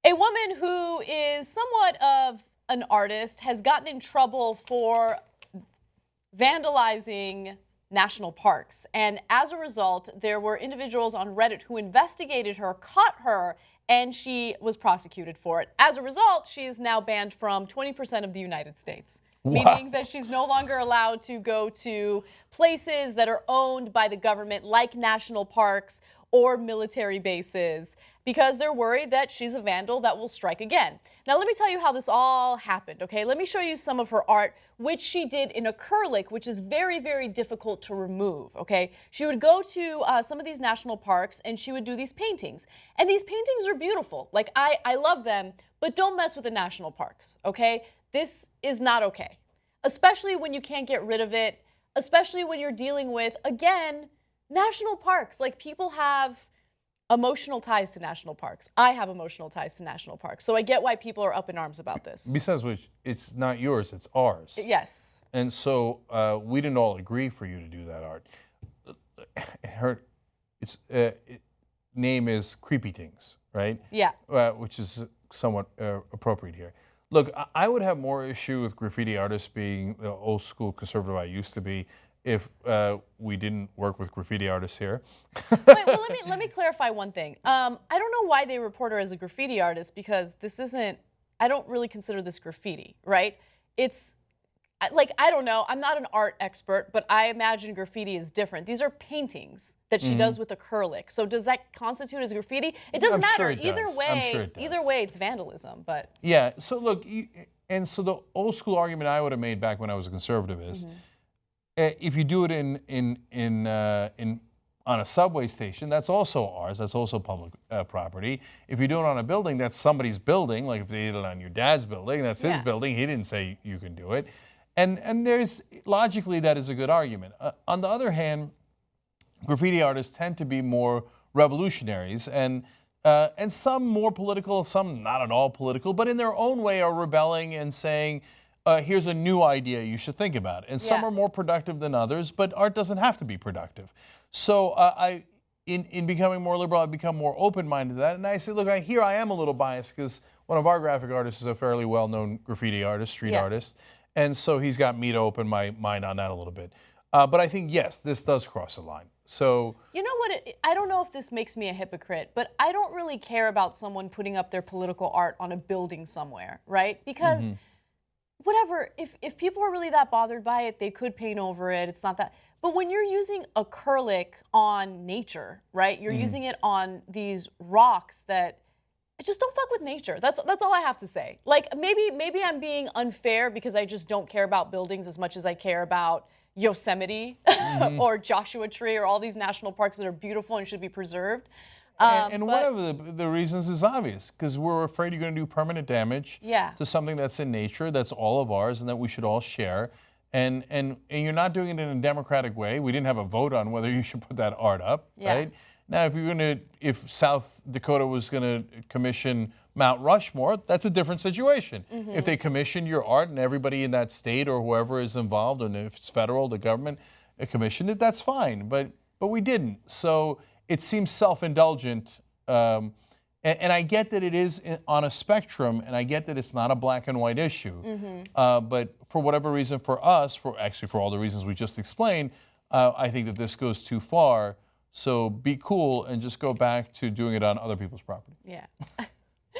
A woman who is somewhat of an artist has gotten in trouble for vandalizing national parks. And as a result, there were individuals on Reddit who investigated her, caught her, and she was prosecuted for it. As a result, she is now banned from 20% of the United States. Wow. Meaning that she's no longer allowed to go to places that are owned by the government, like national parks or military bases, because they're worried that she's a vandal that will strike again. Now, let me tell you how this all happened, okay? Let me show you some of her art, which she did in acrylic, which is very, very difficult to remove, okay? She would go to some of these national parks and she would do these paintings. And these paintings are beautiful. Like, I love them, but don't mess with the national parks, okay? This is not okay, especially when you can't get rid of it, especially when you're dealing with, again, national parks. Like, people have emotional ties to national parks. I have emotional ties to national parks. So I get why people are up in arms about this. Besides which, it's not yours, it's ours. Yes. And so we didn't all agree for you to do that art. Its name is Creepy Things, right? Yeah. Which is somewhat appropriate here. Look, I would have more issue with graffiti artists being the old school conservative I used to be if we didn't work with graffiti artists here. Wait, well, let me clarify one thing. I don't know why they report her as a graffiti artist, because this isn't, I don't really consider this graffiti, right? It's, like, I don't know, I'm not an art expert, but I imagine graffiti is different. These are paintings that she does with acrylic. So does that constitute as graffiti? It doesn't matter. Either way, it's vandalism. But yeah. So look, and so the old school argument I would have made back when I was a conservative is, if you do it on a subway station, that's also ours. That's also public property. If you do it on a building, that's somebody's building. Like if they did it on your dad's building, that's his building. He didn't say you can do it. And there's logically that is a good argument. On the other hand, graffiti artists tend to be more revolutionaries, and some more political, some not at all political, but in their own way are rebelling and saying, here's a new idea you should think about. And some are more productive than others, but art doesn't have to be productive. So in becoming more liberal, I've become more open-minded to that. And I say, look, I am a little biased because one of our graphic artists is a fairly well-known graffiti artist, street artist. And so he's got me to open my mind on that a little bit. But I think, yes, this does cross a line. So you know what? I don't know if this makes me a hypocrite, but I don't really care about someone putting up their political art on a building somewhere, right? Because whatever, if people are really that bothered by it, they could paint over it. It's not that. But when you're using acrylic on nature, right? You're using it on these rocks that just don't fuck with nature. That's all I have to say. Like maybe I'm being unfair because I just don't care about buildings as much as I care about Yosemite or Joshua Tree or all these national parks that are beautiful and should be preserved. And one of the reasons is obvious, because we're afraid you're going to do permanent damage to something that's in nature, that's all of ours, and that we should all share. And you're not doing it in a democratic way. We didn't have a vote on whether you should put that art up, right? Now, if South Dakota was going to commission Mount Rushmore, that's a different situation. If they commissioned your art and everybody in that state or whoever is involved, and if it's federal, the government commissioned it, that's fine. But we didn't. So it seems self-indulgent. And I get that it is on a spectrum, and I get that it's not a black and white issue. But for whatever reason, for us, for all the reasons we just explained, I think that this goes too far. So be cool and just go back to doing it on other people's property. Yeah.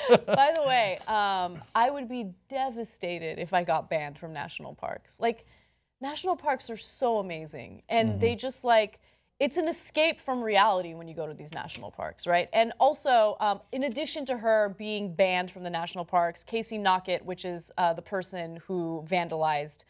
By the way, I would be devastated if I got banned from national parks. Like, national parks are so amazing. And they just it's an escape from reality when you go to these national parks, right? And also, in addition to her being banned from the national parks, Casey Nocket, which is the person who vandalized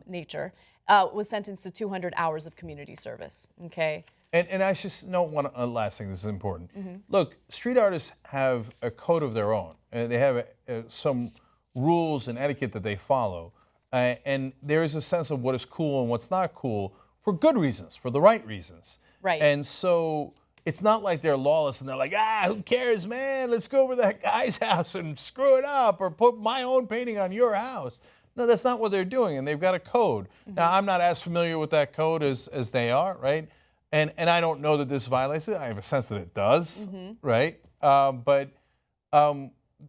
nature, was sentenced to 200 hours of community service, okay? And I just know one last thing, this is important. Look, street artists have a code of their own. And they have some rules and etiquette that they follow. And there is a sense of what is cool and what's not cool for good reasons, for the right reasons. Right. And so it's not like they're lawless and they're like, who cares, man? Let's go over to that guy's house and screw it up or put my own painting on your house. No, that's not what they're doing. And they've got a code. Now, I'm not as familiar with that code as they are, right? And I don't know that this violates it. I have a sense that it does, right? But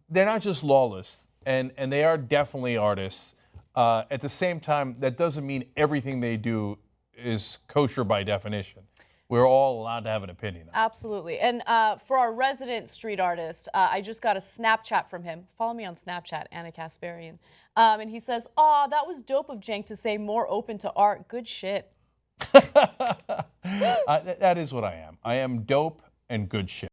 they're not just lawless, and they are definitely artists. At the same time, that doesn't mean everything they do is kosher by definition. We're all allowed to have an opinion. Absolutely. And for our resident street artist, I just got a Snapchat from him. Follow me on Snapchat, Anna Kasparian. And he says, "Aw, that was dope of Cenk to say more open to art. Good shit." That is what I am. I am dope and good shit.